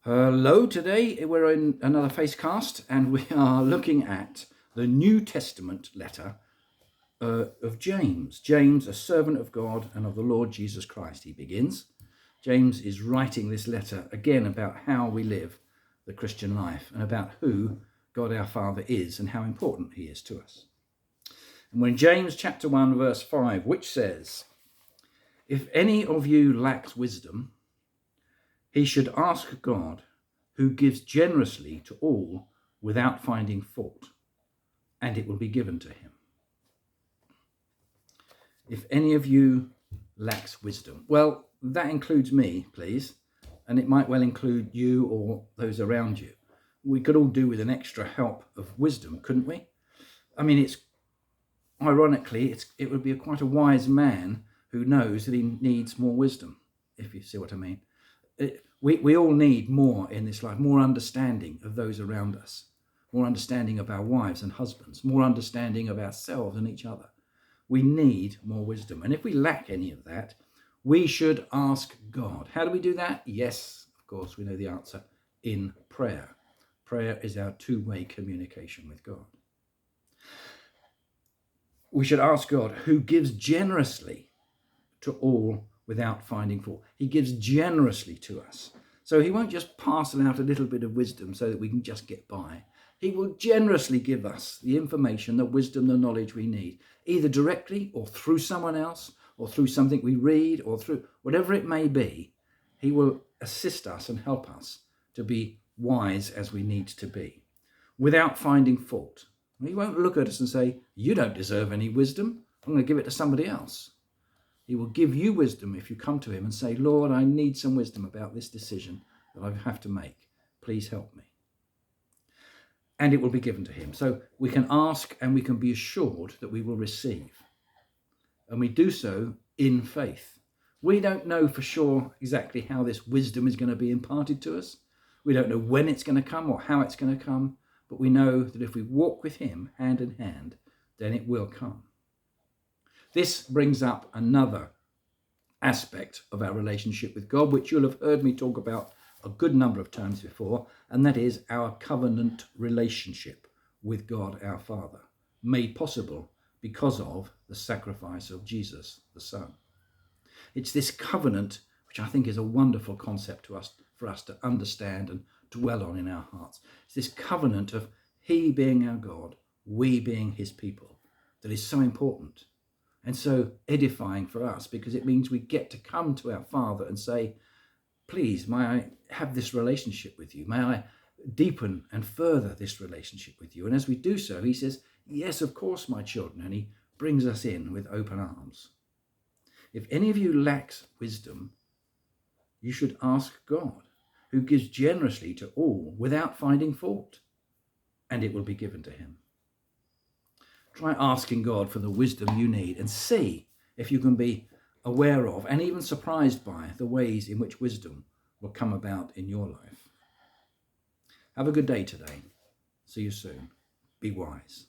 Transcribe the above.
Hello, today we're in another Facecast and we are looking at the New Testament letter of James. James, a servant of God and of the Lord Jesus Christ, he begins. James is writing this letter again about how we live the Christian life and about who God our Father is and how important he is to us. And when James chapter 1 verse 5, which says, "If any of you lacks wisdom, he should ask God, who gives generously to all without finding fault, and it will be given to him." If any of you lacks wisdom, well, that includes me, please, and it might well include you or those around you. We could all do with an extra help of wisdom, couldn't we? I mean, it would be quite a wise man who knows that he needs more wisdom, if you see what I mean. We all need more in this life, more understanding of those around us, more understanding of our wives and husbands, more understanding of ourselves and each other. We need more wisdom. And if we lack any of that, we should ask God. How do we do that? Yes, of course, we know the answer: in prayer. Prayer is our two-way communication with God. We should ask God, who gives generously to all without finding fault. He gives generously to us. So he won't just parcel out a little bit of wisdom so that we can just get by. He will generously give us the information, the wisdom, the knowledge we need, either directly or through someone else or through something we read or through whatever it may be. He will assist us and help us to be wise as we need to be without finding fault. He won't look at us and say, "You don't deserve any wisdom. I'm going to give it to somebody else." He will give you wisdom if you come to him and say, "Lord, I need some wisdom about this decision that I have to make. Please help me." And it will be given to him. So we can ask and we can be assured that we will receive. And we do so in faith. We don't know for sure exactly how this wisdom is going to be imparted to us. We don't know when it's going to come or how it's going to come. But we know that if we walk with him hand in hand, then it will come. This brings up another aspect of our relationship with God, which you'll have heard me talk about a good number of times before, and that is our covenant relationship with God our Father, made possible because of the sacrifice of Jesus, the Son. It's this covenant which I think is a wonderful concept for us to understand and dwell on in our hearts. It's this covenant of he being our God, we being his people, that is so important and so edifying for us, because it means we get to come to our Father and say, "Please, may I have this relationship with you? May I deepen and further this relationship with you?" And as we do so, he says, "Yes, of course, my children." And he brings us in with open arms. If any of you lacks wisdom, you should ask God, who gives generously to all without finding fault, and it will be given to him. Try asking God for the wisdom you need and see if you can be aware of and even surprised by the ways in which wisdom will come about in your life. Have a good day today. See you soon. Be wise.